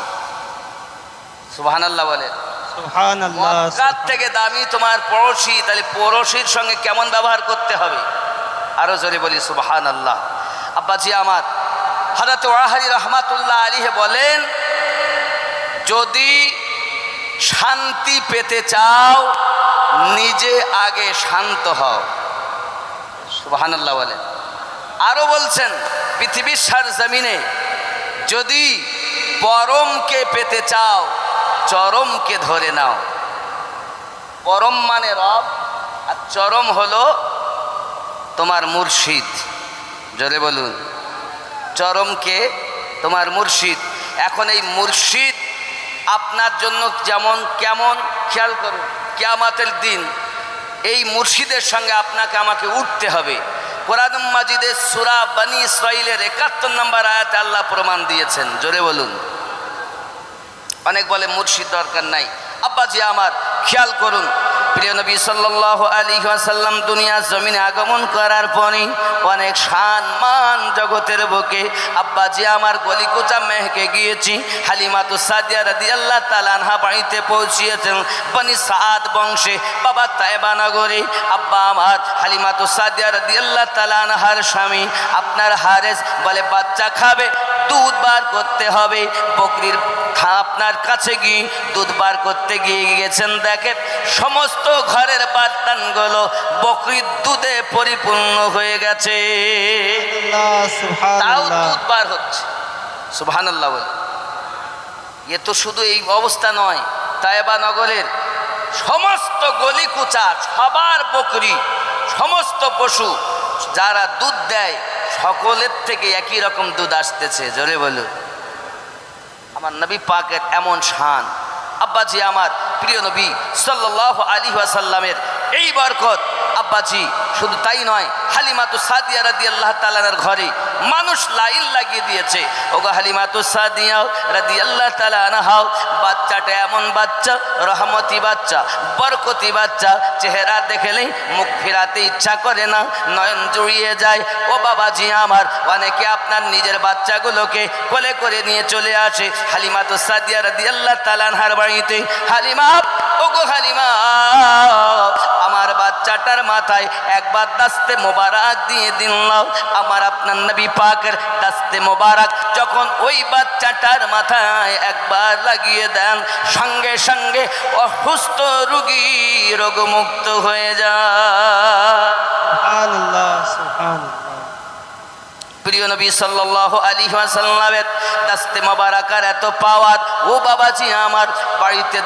সুবহানাল্লাহ বলেন। সুবহানাল্লাহ। মক্কার থেকে দামি তোমার পড়োশি, তাহলে পড়োশির সঙ্গে কেমন ব্যবহার করতে হবে? আরো জোরে বলি সুবহানাল্লাহ। আব্বাজি আমার হযরত ওয়াহাদি রহমাতুল্লাহ আলাইহি বলেন, যদি শান্তি পেতে চাও নিজে আগে শান্ত হও। সুবহানাল্লাহ বলেন। আরো বলছেন, পৃথিবীর সার জমিনে যদি পরমকে পেতে চাও চরমকে ধরে নাও। পরম মানে রব, আর চরম হলো তোমার মুর্শিদ। জোরে বলুন। চরমকে তোমার মুর্শিদ। এখন এই মুর্শিদ আপনার জন্য যেমন কেমন, খেয়াল করুন, কিয়ামতের দিন এই মুর্শিদের সঙ্গে আপনাকে আমাকে উঠতে হবে। কোরআন মাজিদের সূরা বনী ইসরাঈলের ৭১ নম্বর আয়াতে আল্লাহ প্রমাণ দিয়েছেন। জোরে বলুন। অনেক বলে মুর্শিদ দরকার নাই। আব্বাজি আমার খেয়াল করুন, প্রিয় নবী সাল্লাল্লাহু আলাইহি ওয়াসাল্লাম দুনিয়ার জমিনে আগমন করার পরই অনেক সম্মান জগতের বুকে আব্বাজি আমার গলিকুচা মেহকে গিয়েছি। হালিমাতু সাদিয়া রাদিয়াল্লাহু তাআলা আনহা বাড়িতে পৌঁছিয়েছেন বনি সাদ বংশে, বাবা তায়েবা নগরে। আব্বা আমার হালিমাতু সাদিয়া রাদিয়াল্লাহু তাআলা আনহার স্বামী আপনার হারেস বলে, বাচ্চা খাবে, দুধ বার করতে হবে। বকরির আপনার কাছে গিয়ে দুধ বার করতে গিয়েছেন, দেখেন সমস্ত ঘরের বার্তানগুলো বকরির দুধে পরিপূর্ণ হয়ে গেছে, তাও দুধ বার হচ্ছে। সুবহানাল্লাহ বলে। এ তো শুধু এই অবস্থা নয়, তায়েবা নগরের সমস্ত গলি কুচা সবার বকরি, সমস্ত পশু যারা দুধ দেয় সকলের থেকে একই রকম দুধ আসতেছে। জোরে বলুন। আমার নবী পাকের এমন শান। আব্বাজি আমার প্রিয় নবী সাল্লাল্লাহু আলাইহি ওয়াসাল্লামের এই বরকত আব্বাজি শুধু তাই নয়, হালিমাতু সাদিয়া রাদিয়াল্লাহু তাআলার ঘরে মানুষ লাইন লাগিয়ে দিয়েছে। ওগো হালিমাতু সাদিয়া রাদিয়াল্লাহু তাআলা আনহা, বাচ্চাটা এমন বাচ্চা, রহমতি বাচ্চা, বরকতি বাচ্চা, চেহারা দেখলেই মুখ ফেরাতে ইচ্ছা করে না, নয়ন জুড়িয়ে যায়। ও বাবাজি আমার, অনেকে আপনার নিজের বাচ্চাগুলোকে কোলে করে নিয়ে চলে আসে হালিমাতু সাদিয়া রাদিয়াল্লাহু তাআলা আনহার বাড়িতে। হালিমা, ওগো হালিমা, আমার বাচ্চাটার মাথায় একবার দাস্তে মোবারক দিয়ে দিলাম। আমার আপনার নবী পাকের দাস্তে মোবারক যখন ওই বাচ্চাটার মাথায় একবার লাগিয়ে দেন, সঙ্গে সঙ্গে অসুস্থ রোগী রোগমুক্ত হয়ে যায়। সুবহানাল্লাহ, সুবহানাল্লাহ। প্রিয় নবী সাল্লাল্লাহু আলাইহি ওয়াসাল্লামের দাস্তে মোবারকার এত পাওয়ার। ও বাবাজি আমার, বাড়িতে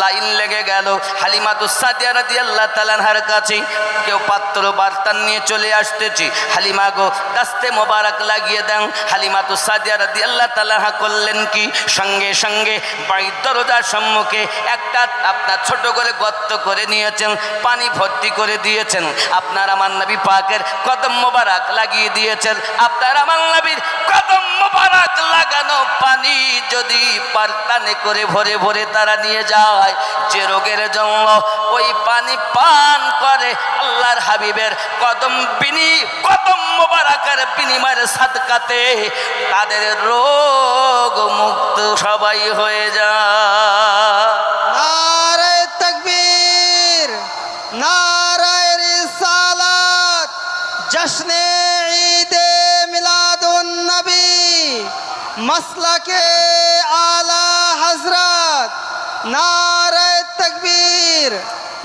লাইন লেগে গেল হালিমাতু সাদিয়া রাদিয়াল্লাহু তাআলা আনহার কাছে। কেউ পাত্র বার্তান নিয়ে চলে আসতেছি, হালিমা গো দাস্তে মোবারক লাগিয়ে দেন। হালিমাতু সাদিয়া রাদিয়াল্লাহু তাআলা আনহা করলেন কি, সঙ্গে সঙ্গে বাড়ির দরজার সম্মুখে একটা আপনার ছোট করে গর্ত করে নিয়েছেন, পানি ভর্তি করে দিয়েছেন, আপনার আমার নবী পাকের কদম মোবারক লাগিয়ে দিয়েছেন। আপনার আমার নবীর কদম মোবারক লাগানো পানি যদি পারতানে করে ভরে ভরে তারা নিয়ে যায়, যে রোগের জন্য ওই পানি পান করে আল্লাহর হাবিবের কদম মোবারকের বিনিময়ের সাদকাতে তাদের রোগ মুক্ত সবাই হয়ে যায়। নারে তাকবীর, নারে রিসালাত, জশ্নে ঈদে মিলাদুন নবী, মাসলাকে আলা হযরত। নারে তাকবীর,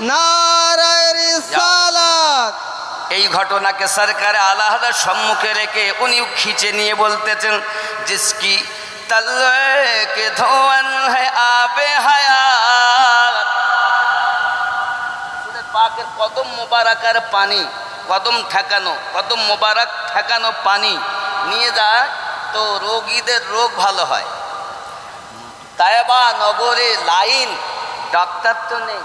নারে রিসালাত। এই ঘটনাকে সরকার আলাহার সম্মুখে রেখে উনি খিচে নিয়ে বলতেছেন, জিসকি তলওয়ে কে ধোয়ান है আবে হায়াত। পাকের কদম মোবারকের পানি, কদম মোবারক ঠেকানো পানি নিয়ে যায় তো রোগীদের রোগ ভালো হয়। তায়েবা নগরে লাইন, ডাক্তার তো নেই,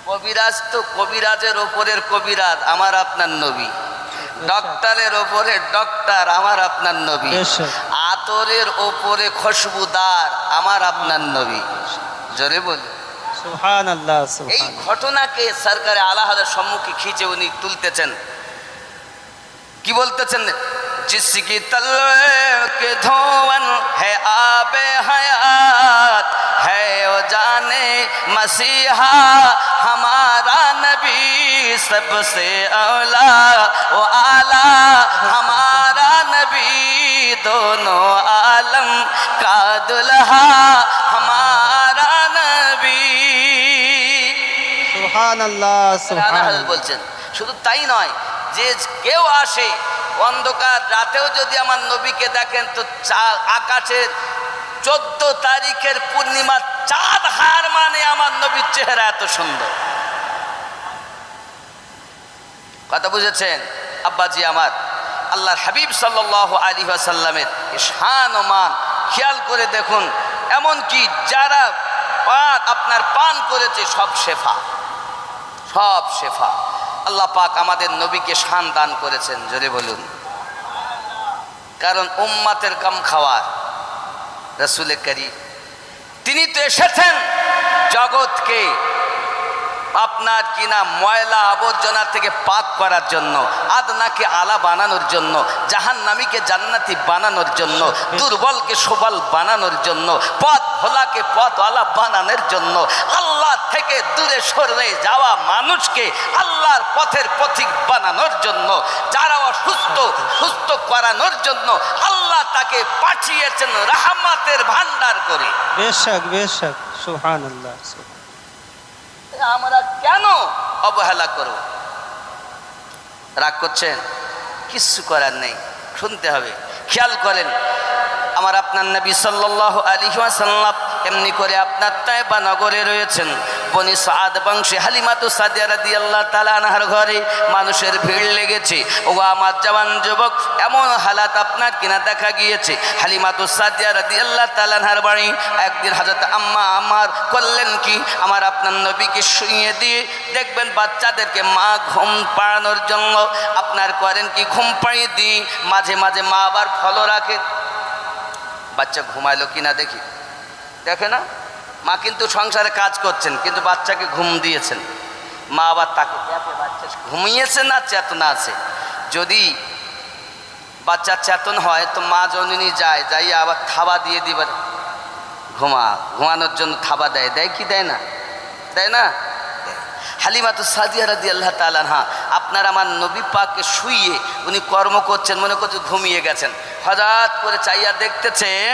কবিরাজ তো কবিরাজের ওপরের কবিরাজ আমার আপনার নবী, ডক্টরের ওপরে ডক্টর আমার আপনার নবী, আতরের ওপরে খুশবুদার আমার আপনার নবী। জোরে বলি সুবহানাল্লাহ, এই সুবহানাল্লাহ। ঘটনাকে সরকারে আলাহাদের সম্মুখে খিচে উনি তুলতেছেন, কি বলতেছেন, जिसकी तलवे के धोवन है आबे हयात है वो जाने मसीहा हमारा नबी सबसे औला वो आला हमारा नबी दोनों आलम का दुल्हा हमारा नबी। সুবহানাল্লাহ, সুবহানাল্লাহ। বলছেন শুধু তাই নয়, যে কেউ আসে অন্ধকার রাতেও যদি আমার নবীকে দেখেন তো আকাশের 14 তারিখের পূর্ণিমা চাঁদ হার মানে আমার নবীর চেহারা এত সুন্দর। কথা বুঝেছেন আব্বাজি আমার? আল্লাহর হাবিব সাল্লাল্লাহু আলাইহি ওয়াসাল্লামের শান ও মান খেয়াল করে দেখুন, এমন কি যারা আপনার পান করেছে সব শেফা, সব শেফা। আল্লাহ পাক আমাদের নবীকে শান দান করেছেন, জোরে বলুন। কারণ উম্মাতের কাম খাওয়ার রাসূলে করিম, তিনি তো এসেছেন জগৎকে আপনার কিনা ময়লা আবর্জনা থেকে পাক করার জন্য, আদনাকে আলা বানানোর জন্য, জাহান্নামীকে জান্নাতি বানানোর জন্য, দুর্বলকে সবল বানানোর জন্য, পথ ভোলাকে পথওয়ালা বানানোর জন্য, আল্লাহ থেকে দূরে সরে যাওয়া মানুষকে আল্লাহর পথের পথিক বানানোর জন্য, যারা অসুস্থ সুস্থ করানোর জন্য আল্লাহ তাকে পাঠিয়েছেন রাহমাতের ভান্ডার করে। বেশক বেশক, সুবহানাল্লাহ। আমরা কেন অবহেলা করব? রাগ করছেন? কিচ্ছু করার নেই, শুনতে হবে। খেয়াল করেন, আমার আপনার নবী সাল্লাল্লাহু আলাইহি ওয়াসাল্লাম এমনি করে আপনার তায়েবা নগরে রয়েছেন, বনি সাদ বংশে হালিমাতু সাদিয়া রাদিয়াল্লাহু তাআলা আনহার ঘরে মানুষের ভিড় লেগেছে। ও আমার জওয়ান যুবক, এমন হালাত আপনার কিনা দেখা গিয়েছে। হালিমাতু সাদিয়া রাদিয়াল্লাহু তাআলা আনহার বাড়ি একদিন হযরত আম্মা আমার করলেন কি, আমার আপনার নবীকে শুইয়ে দিয়ে দেখবেন বাচ্চাদেরকে মা ঘুম পাড়ানোর জন্য আপনার করেন কি, ঘুম পাড়িয়ে দিই। মাঝে মাঝে মা আবার ফলো রাখে, বাচ্চা ঘুমাইলো কিনা দেখি, দেখে না। মা কিন্তু সংসারে কাজ করছেন, কিন্তু বাচ্চাকে ঘুম দিয়েছেন। মা আবার তাকে দেখে বাচ্চা ঘুমিয়েছে না চেতনা আছে। যদি বাচ্চা চেতন হয় তো মা জননী যায়, যাই আবার থাবা দিয়ে দিবার, ঘুমানোর জন্য থাবা দেয়, দেয় কি দেয় না, দেয় না। হালিমাতু সাদিয়া রাদিয়াল্লাহু তাআলা আনহা আপনার আমার নবী পাককে শুইয়ে উনি কর্ম করছেন, মনে করছে ঘুমিয়ে গেছেন। হঠাৎ করে চাইয়া দেখতেছেন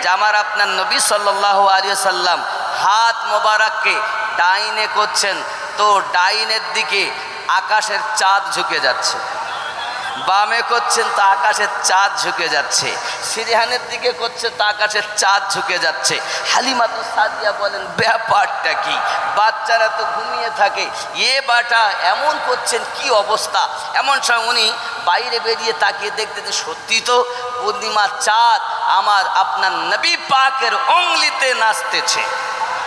যে আমার আপনার নবী সাল্লাল্লাহু আলাইহি ওয়াসাল্লাম হাত মোবারককে ডাইনে করছেন, তো ডাইনের দিকে আকাশের চাঁদ ঝুঁকে যাচ্ছে। বামে করছেন তো আকাশের চাঁদ ঝুঁকে যাচ্ছে। সিরিহানের দিকে করছে তো আকাশের চাঁদ ঝুঁকে যাচ্ছে। হালিমাতু সাদিয়া বলেন ব্যাপারটা কি, বাচ্চারা তো ঘুমিয়ে থাকে, এ বাটা এমন করছেন কি অবস্থা। এমন সময় উনি বাইরে বেরিয়ে তাকিয়ে দেখতে যে সত্যি তো পূর্ণিমার চাঁদ আমার আপনার নবী পাকের অঙ্গলিতে নাচতেছে।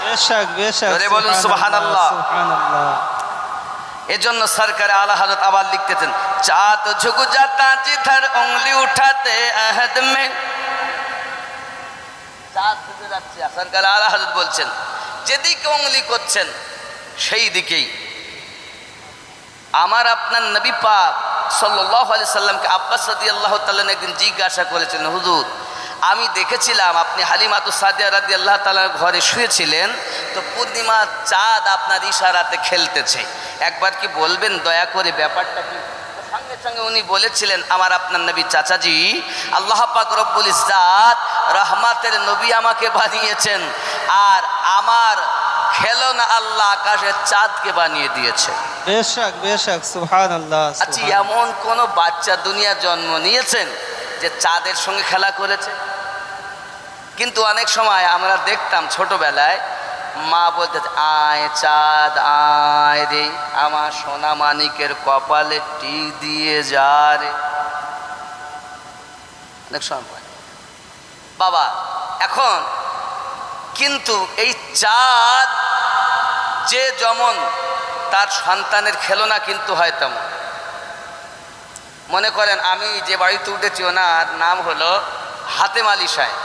বেশক বেশক, জোরে বলুন সুবহানাল্লাহ। সুবহানাল্লাহ। এজন্য সরকার আলা হযরত আবার লিখতেছেন, চাঁদ ঝুক जाता जिधर उंगली उठाते अहद में। চাঁদ ঝুঁকে যাচ্ছে, সরকার আলা হযরত বলছেন যেদিকে উংলি করছেন সেই দিকেই। আমার আপনার নবী পাক সাল্লাল্লাহু আলাইহি সাল্লামকে আব্বাস রাদিয়াল্লাহু তাআলা একদিন জিজ্ঞাসা করেছেন, হুজুর আমি দেখেছিলাম আপনি হালিমাতু সাদিয়া রাদিয়াল্লাহু তাআলার ঘরে শুয়েছিলেন, তো পূর্ণিমার চাঁদ আপনার ইশারাতে খেলতেছে, একবার কি বলবেন দয়া করে ব্যাপারটা কি। সঙ্গে সঙ্গে উনি বলেছিলেন, আমার আপনার নবী চাচাজি, আল্লাহ পাক রব্বুল ইজ্জাত রহমাতের নবী আমাকে বানিয়েছেন, আর আমার খেলনা আল্লাহ আকাশের চাঁদকে বানিয়ে দিয়েছে। বেশক বেশক, সুবহানাল্লাহ। আচ্ছা, এমন কোন বাচ্চা দুনিয়া জন্ম নিয়েছেন যে চাঁদের সঙ্গে খেলা করেছে? কিন্তু অনেক সময় আমরা দেখতাম ছোটবেলায় মা বলতে, আয় চাঁদ আয় রে, আমার সোনা মানিকের কপালে টিক দিয়ে যা রে। অনেক সময় বাবা, এখন কিন্তু এই চাঁদ যে যেমন তার সন্তানের খেলনা কিন্তু হয় তেমন। মনে করেন আমি যে বাড়িতে উঠেছি ওনার নাম হলো হাতেম আলী সাহেব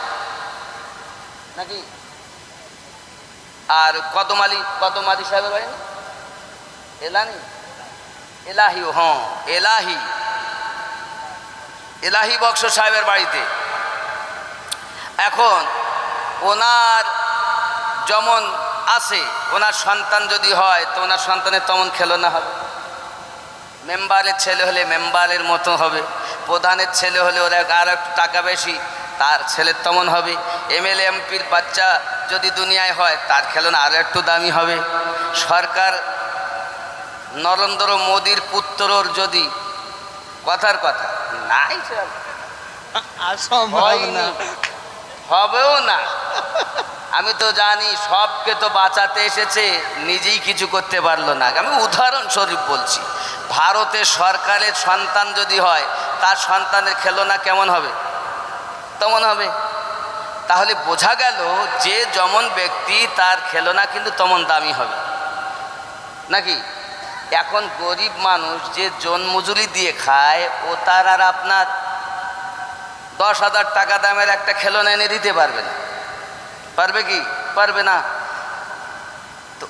নাকি, আর কদম আলী সাহেবের বাড়ি না এলানি, এলাহি, হ্যাঁ এলাহি বক্স সাহেবের বাড়িতে। এখন ওনার যেমন আছে, ওনার সন্তান যদি হয় তো ওনার সন্তানের তেমন খেলনা হবে। মেম্বারের ছেলে হলে মেম্বারের মতো হবে, প্রধানের ছেলে হলে ওরা আর একটু টাকা বেশি, তার ছেলের তেমন হবে। এমএলএ এমপির বাচ্চা যদি দুনিয়ায় হয় তার খেলনা আরও একটু দামি হবে। সরকার নরেন্দ্র মোদীর পুত্রর যদি কথার কথা নাই, হবেও না। আমি তো জানি সবকে তো বাঁচাতে এসেছে, নিজেই কিছু করতে পারলো না। আমি উদাহরণস্বরূপ বলছি, ভারতের সরকারের সন্তান যদি হয় তার সন্তানের খেলনা কেমন হবে, তেমন হবে। তাহলে বোঝা গেল যে যেমন ব্যক্তি তার খেলনা কিন্তু তেমন দামি হবে নাকি। এখন গরিব মানুষ যে জন্মজুরি দিয়ে খায়, ও তার আর আপনার 10,000 টাকা দামের একটা খেলনা এনে দিতে পারবে না, পারবে কি? পারবে না। তো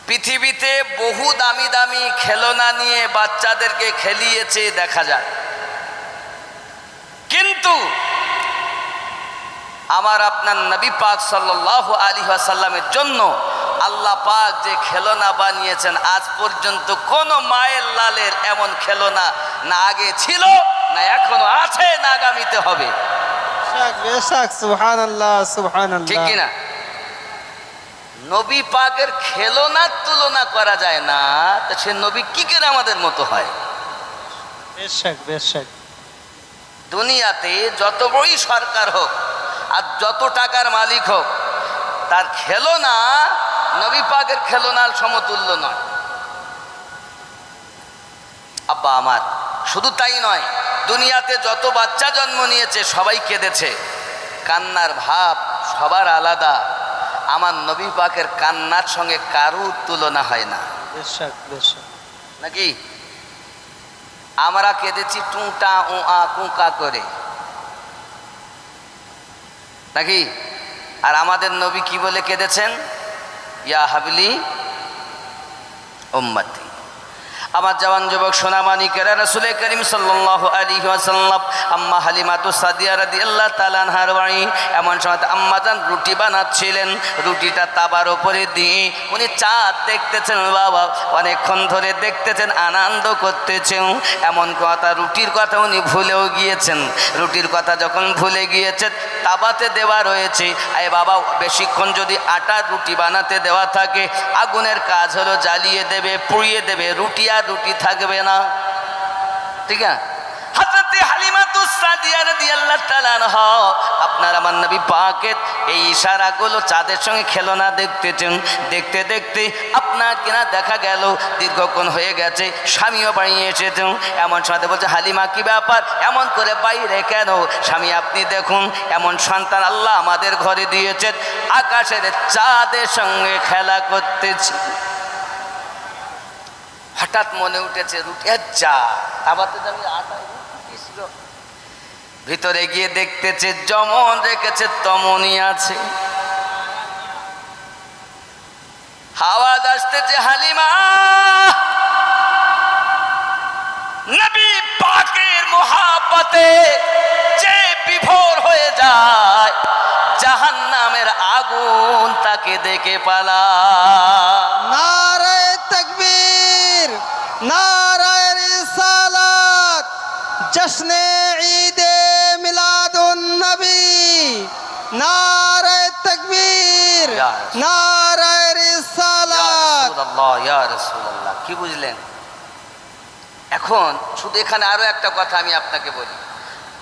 পৃথিবীতে বহু দামি দামি খেলনা নিয়ে বাচ্চাদেরকে খেলিয়েছে দেখা যায়, কিন্তু আমার আপনার নবী পাক সাল্লাল্লাহু আলাইহি ওয়াসাল্লামের জন্য আল্লাহ পাক যে খেলনা বানিয়েছেন, আজ পর্যন্ত কোন মায়ের লালের এমন খেলনা না আগে ছিল, না এখনো আছে, না আগামীতে হবে। সুবহানাল্লাহ, সুবহানাল্লাহ, ঠিক কিনা? নবী পাকের খেলনার তুলনা করা যায় না, তো সে নবী কি করে আমাদের মতো হয়? বেশক বেশক। দুনিয়াতে যত বড়ই সরকার হোক আর যত টাকার মালিক হোক, তার খেলনা নবী পাকের খেলনার সমতুল্য নয়। আব্বা আমার, শুধু তাই নয়, দুনিয়াতে যত বাচ্চা জন্ম নিয়েছে সবাই কেঁদেছে, কান্নার ভাব সবার আলাদা। আমার নবী পাকের কান্নার সঙ্গে কারুর তুলনা হয় না, বেশক বেশক। নাকি? আমরা কেঁদেছি টুঁটা উ আ কুঁকা করে, নাকি? আর আমাদের নবী কি বলে কেঁদেছেন? ইয়া হাবলি উম্মতি। আমার জওয়ান যুবক সোনামানিকেরা, রাসূল করিম সাল্লাল্লাহু আলাইহি ওয়াসাল্লাম আম্মা হালিমাতু সাদিয়া রাদিয়াল্লাহু তাআলা আনহার বাড়ি এমন সময় আম্মাজান রুটি বানাচ্ছিলেন। রুটিটা তাবার উপরে দিয়ে উনি চাঁদ দেখতেছেন, বাবা অনেকক্ষণ ধরে দেখতেছেন, আনন্দ করতেছেন। এমন কথা, রুটির কথা উনি ভুলেও গিয়েছেন। রুটির কথা যখন ভুলে গিয়েছেন, তাবাতে দেওয়া রয়েছে। আরে বাবা, বেশিক্ষণ যদি আটার রুটি বানাতে দেওয়া থাকে, আগুনের কাজ হলো জ্বালিয়ে দেবে, পুড়িয়ে দেবে, রুটি আর রুটি থাকবে না, ঠিক আছে? হযরতে হালিমাতুস সাদিয়া রাদিয়াল্লাহু তাআলা আনহা আপনার আমার নবী পাকের এই ইশারাগুলো চাঁদের সঙ্গে খেলনা দেখতেছেন। দেখতে দেখতে আপনার কিনা দেখা গেল দীর্ঘক্ষণ হয়ে গেছে, স্বামীও বাড়ি এসেছেন। এমন সময় বলছে, হালিমা কি ব্যাপার, এমন করে বাইরে কেন? স্বামী আপনি দেখুন, এমন সন্তান আল্লাহ আমাদের ঘরে দিয়েছেন, আকাশের চাঁদের সঙ্গে খেলা করতেছে। হঠাৎ মনে উঠেছে রুটি যা তাবাতে যাবে, আটা রুটি ছিল। ভিতরে গিয়ে দেখতেছে যেমন রেখেছে তেমনই আছে। আওয়াজ আসতেছে, হালিমা! নবী পাকের মোহাব্বতে যে বিভোর হয়ে যায়, জাহান্নামের আগুন তাকে দেখে পালায়। নারায়ে তাকবীর, নারায়ে রিসালাত, জশ্নে ঈদে মিলাদুন নবী, নারায়ে তাকবীর, ইয়া রাসূল। নারায়ে রিসালাত। ইয়া রাসূলুল্লাহ, কি বুঝলেন? এখন শুধু এখানে আরো একটা কথা আমি আপনাকে বলি।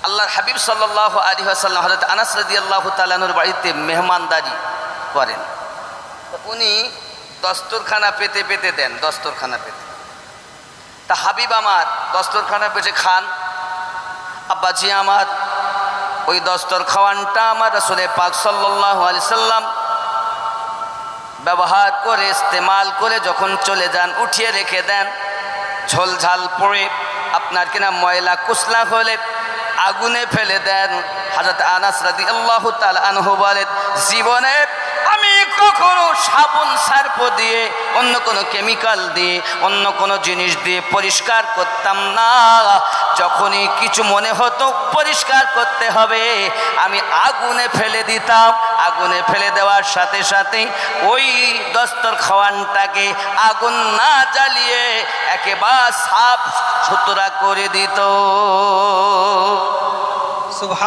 আল্লাহর হাবিব সাল্লাল্লাহু আলাইহি ওয়াসাল্লাম হযরত আনাস রাদিয়াল্লাহু তাআলা আনহুর বাড়িতে মেহমানদারি করেন। উনি দস্তরখানা পেতে পেতে দেন, দস্তরখানা পেতে। তা হাবিব আমার দস্তরখানা পেতে খান। আব্বাজি আমার ওই দস্তর খাওয়ানটা আমার রাসূল পাক সাল্লাল্লাহু আলাইহি সাল্লাম ব্যবহার করে, ইস্তেমাল করে যখন চলে যান, উঠিয়ে রেখে দেন। ঝোলঝাল পড়ে আপনার কিনা ময়লা কুসলা হলে আগুনে ফেলে দেন। হযরত আনাস রাদিয়াল্লাহু তাআলা আনহু বলেন, জীবনে আমি কখনো সাবুন সার্ফ দিয়ে, অন্য কোনো কেমিক্যাল দিয়ে, অন্য কোনো জিনিস দিয়ে পরিষ্কার করতাম না। যখনই কিছু মনে হতো পরিষ্কার করতে হবে, আমি আগুনে ফেলে দিতাম। আগুনে ফেলে দেওয়ার সাথে সাথে ওই দস্তর খাওয়ানটাকে আগুন না জ্বালিয়ে একেবারে সাফ সুতরা করে দিত।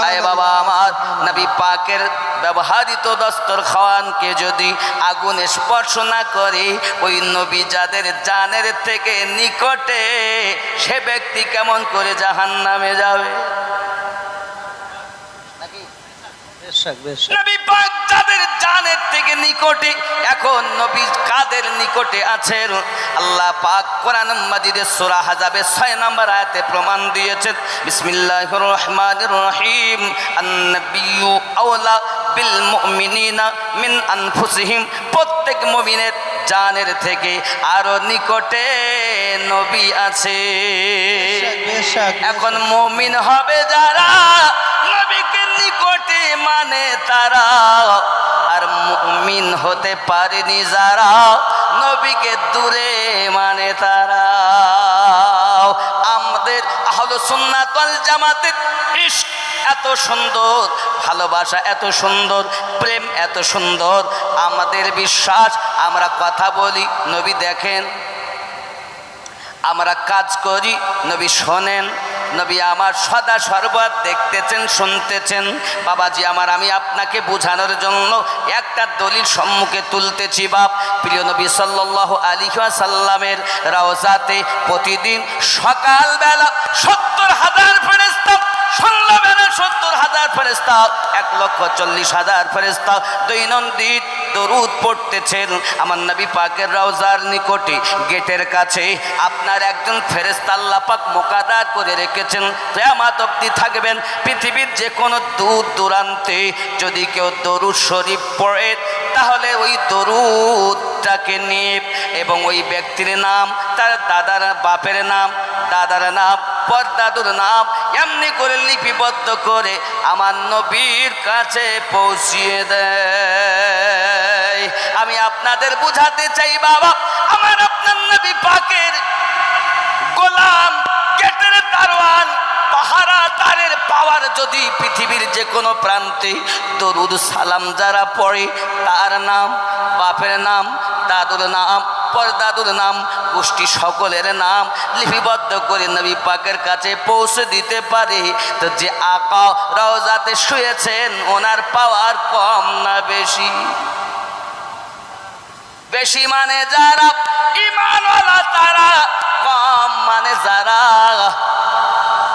আয় বাবা আমার, নবী পাকের ব্যবহৃত দস্তর খাওয়ানকে যদি আগুন স্পর্শ না করে, ওই নবী যাদের জানের থেকে নিকটে, সে ব্যক্তি কেমন করে জাহান্নামে যাবে? বেশক বেশক। নবী পাক যাদের জানের থেকে নিকটে, এখন নবী কাদের নিকটে আছেন? আল্লাহ পাক কোরআন মাজিদের সূরা আহজাবের 6 নম্বর আয়াতে প্রমাণ দিয়েছেন। বিসমিল্লাহির রহমানির রহিম, আন-নাবিয়্যু আওলা বিল মুমিনিনা মিন আনফুসিহিম। প্রত্যেক মুমিনের জানের থেকে আরো নিকটে নবী আছে। বেশক। এখন মুমিন হবে যারা, নবীকে নিকটে মানে তারা। আর মুমিন হতে পারেনি যারা, নবীকে দূরে মানে তারা। আমাদের আহলে সুন্নাত ওয়াল জামাতের ইশক এত সুন্দর, ভালোবাসা এত সুন্দর, প্রেম এত সুন্দর, আমাদের বিশ্বাস, আমরা কথা বলি নবী দেখেন, আমরা কাজ করি নবী শোনেন। নবী আমার সদা সর্বদা দেখতেছেন, শুনতেছেন। বাবাজি আমার, আমি আপনাকে বোঝানোর জন্য একটা দলিল সম্মুখে তুলতেছি। বাপ, প্রিয় নবী সাল্লাল্লাহু আলাইহি ওয়াসাল্লামের রওজাতে প্রতিদিন সকালবেলা 70,000 ফেরেশতা সন্ধ্যাবেলা 70,000 ফেরেশতা, 1,40,000 ফেরেশতা দৈনন্দিন দরুদ পড়তেছেন আমার নবী পাকের রওজার নিকটে গেটের কাছে। আপনার একজন ফেরেশতা আল্লাহ পাক মোকাদ্দার করে রেখেছেন, কিয়ামত অবধি থাকবেন। পৃথিবীর যে কোনো দূর দূরান্তে যদি কেউ দরুদ শরীফ পড়ে, তাহলে ওই দরুদটাকে নিয়ে এবং ওই ব্যক্তির নাম, তার দাদার বাপের নাম, দাদার নাম, পরদাদুর নাম এমনি করে লিপিবদ্ধ করে আমার নবীর কাছে পৌঁছিয়ে দেয়। আমি আপনাদের বুঝাতে চাই বাবা, আমার আপনার নবী পাকের গোলাম, গেটের দারোয়ান, পাহারাদারের পাওয়ার যদি পৃথিবীর যে কোনো প্রান্তে দরুদ সালাম যারা পড়ে, তার নাম, বাপের নাম, দাদুর নাম, পরদাদুর নাম, গোষ্ঠী সকলের নাম লিপিবদ্ধ করে নবী পাকের কাছে পৌঁছে দিতে পারে, তো যে আকা রওজাতে শুয়েছেন ওনার পাওয়ার কম না বেশি? বেশি মানে যারা ঈমানওয়ালা তারা, কম মানে যারা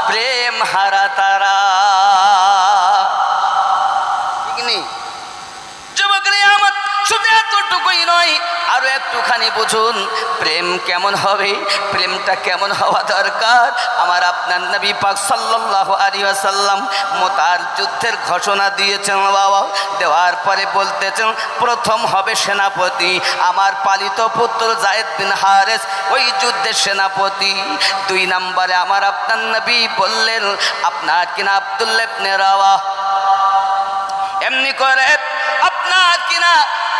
প্রেম হারা তারা। ঠিক নেই যুবকরা আমার? শুধু এতটুকুই নয়, আরো একটুখানি বুঝুন প্রেম কেমন হবে, প্রেমটা কেমন হওয়া দরকার। আমার আপনার নবী পাক সাল্লাল্লাহু আলাইহি ওয়াসাল্লাম মুতার যুদ্ধের ঘোষণা দিয়েছেন বাবা, দেওয়ার পরে বলতেছেন প্রথম হবে সেনাপতি আমার পালিত পুত্র যায়েদ বিন হারেস, ওই যুদ্ধের সেনাপতি। 2 নম্বরে আমার আপনার নবী বললেন আপনার কিনা আব্দুল্লাহ ইবনে রাওয়াহ। এমনি করে আপনার কিনা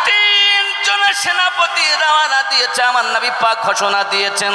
3 জনের সেনাপতি রওনা দিয়েছে, আমার নবী পাক ঘোষণা দিয়েছেন।